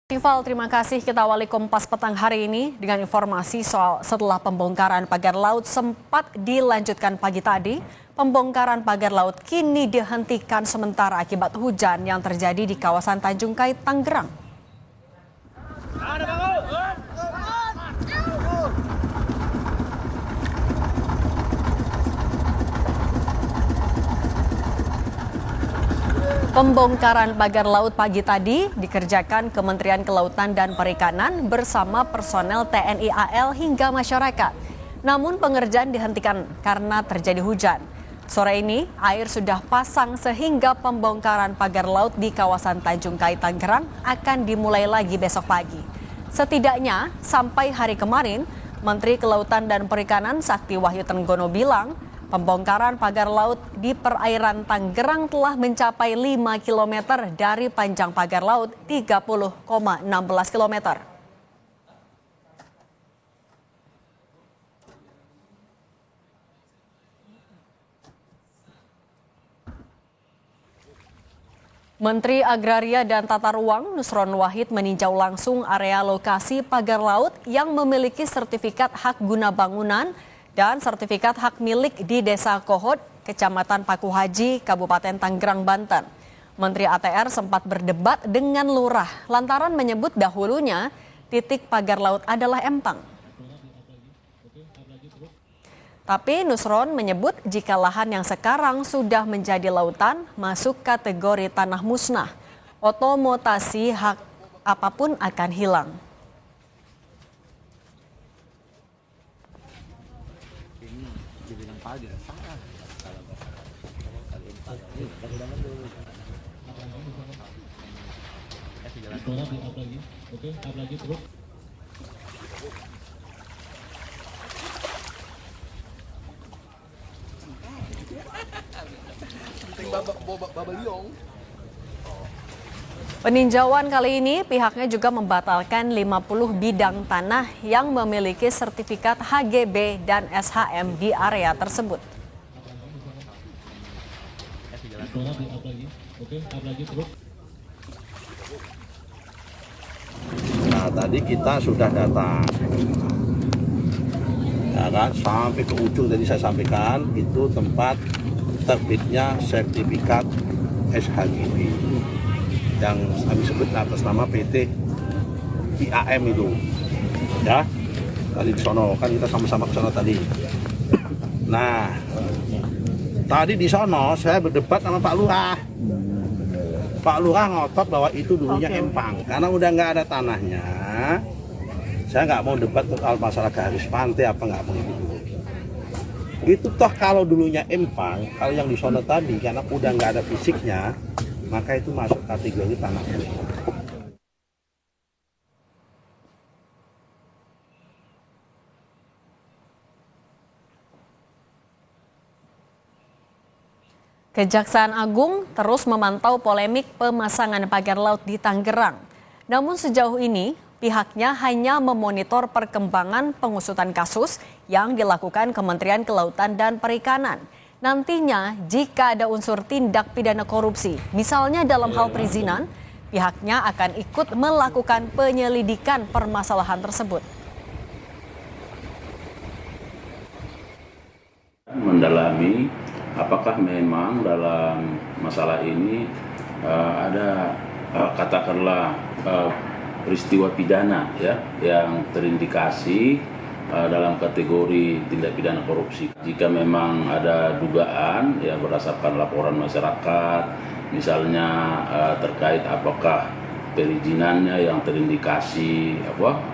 Rival, terima kasih. Kita awali Kompas petang hari ini dengan informasi soal setelah pembongkaran pagar laut sempat dilanjutkan pagi tadi. Pembongkaran pagar laut kini dihentikan sementara akibat hujan yang terjadi di kawasan Tanjung Kait, Tangerang. Pembongkaran pagar laut pagi tadi dikerjakan Kementerian Kelautan dan Perikanan bersama personel TNI AL hingga masyarakat. Namun pengerjaan dihentikan karena terjadi hujan. Sore ini air sudah pasang sehingga pembongkaran pagar laut di kawasan Tanjung Kait, Tangerang akan dimulai lagi besok pagi. Setidaknya sampai hari kemarin, Menteri Kelautan dan Perikanan Sakti Wahyu Trenggono bilang, pembongkaran pagar laut di perairan Tangerang telah mencapai 5 km dari panjang pagar laut 30,16 km. Menteri Agraria dan Tata Ruang Nusron Wahid meninjau langsung area lokasi pagar laut yang memiliki sertifikat hak guna bangunan dan sertifikat hak milik di Desa Kohod, Kecamatan Paku Haji, Kabupaten Tangerang, Banten. Menteri ATR sempat berdebat dengan lurah lantaran menyebut dahulunya titik pagar laut adalah empang. Tapi Nusron menyebut jika lahan yang sekarang sudah menjadi lautan masuk kategori tanah musnah, otomatis hak apapun akan hilang. Peninjauan kali ini pihaknya juga membatalkan 50 bidang tanah yang memiliki sertifikat HGB dan SHM di area tersebut. Nah, tadi kita sudah datang, ya kan, sampai ke ujung tadi saya sampaikan itu tempat terbitnya sertifikat SHGB yang kami sebut atas nama PT IAM itu, ya. Tadi di sono kan kita sama-sama ke sono tadi. Nah, tadi di sono saya berdebat sama Pak Lurah. Pak Lurah ngotot bahwa itu dulunya empang, karena udah nggak ada tanahnya. Saya nggak mau debat soal masalah garis pantai apa nggak mau itu dulu. Itu toh kalau dulunya empang, kalau yang di sono tadi karena udah nggak ada fisiknya, maka itu masuk kategori tanah musnah. Kejaksaan Agung terus memantau polemik pemasangan pagar laut di Tangerang. Namun sejauh ini pihaknya hanya memonitor perkembangan pengusutan kasus yang dilakukan Kementerian Kelautan dan Perikanan. Nantinya jika ada unsur tindak pidana korupsi, misalnya dalam hal perizinan, pihaknya akan ikut melakukan penyelidikan permasalahan tersebut. Mendalami apakah memang dalam masalah ini ada katakanlah peristiwa pidana ya yang terindikasi dalam kategori tindak pidana korupsi. Jika memang ada dugaan ya berdasarkan laporan masyarakat, misalnya terkait apakah perizinannya yang terindikasi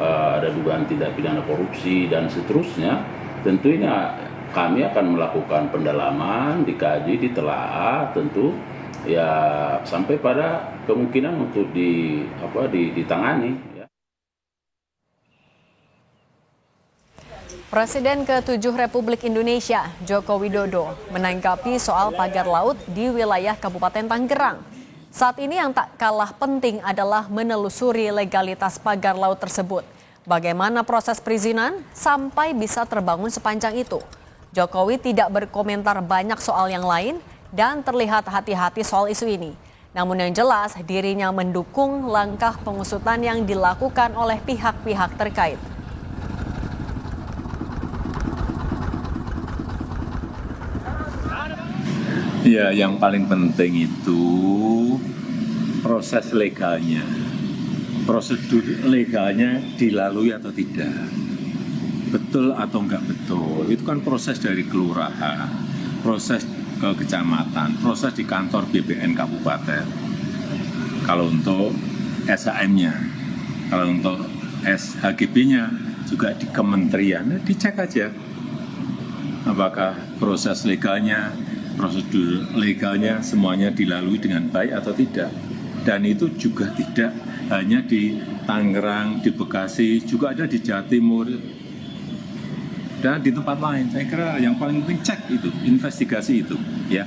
ada dugaan tindak pidana korupsi dan seterusnya, tentunya kami akan melakukan pendalaman, dikaji, ditelaah tentu ya sampai pada kemungkinan untuk ditangani. Presiden ke-7 Republik Indonesia, Joko Widodo, menanggapi soal pagar laut di wilayah Kabupaten Tangerang. Saat ini yang tak kalah penting adalah menelusuri legalitas pagar laut tersebut. Bagaimana proses perizinan sampai bisa terbangun sepanjang itu. Jokowi tidak berkomentar banyak soal yang lain dan terlihat hati-hati soal isu ini. Namun yang jelas dirinya mendukung langkah pengusutan yang dilakukan oleh pihak-pihak terkait. Ya, yang paling penting itu proses legalnya, prosedur legalnya dilalui atau tidak, betul atau enggak betul. Itu kan proses dari kelurahan, proses ke kecamatan, proses di kantor BPN kabupaten. Kalau untuk SHM-nya, kalau untuk SHGB-nya juga di kementerian, dicek aja apakah proses legalnya, prosedur legalnya semuanya dilalui dengan baik atau tidak. Dan itu juga tidak hanya di Tangerang, di Bekasi, juga ada di Jawa Timur, dan di tempat lain. Saya kira yang paling penting cek itu, investigasi itu, ya.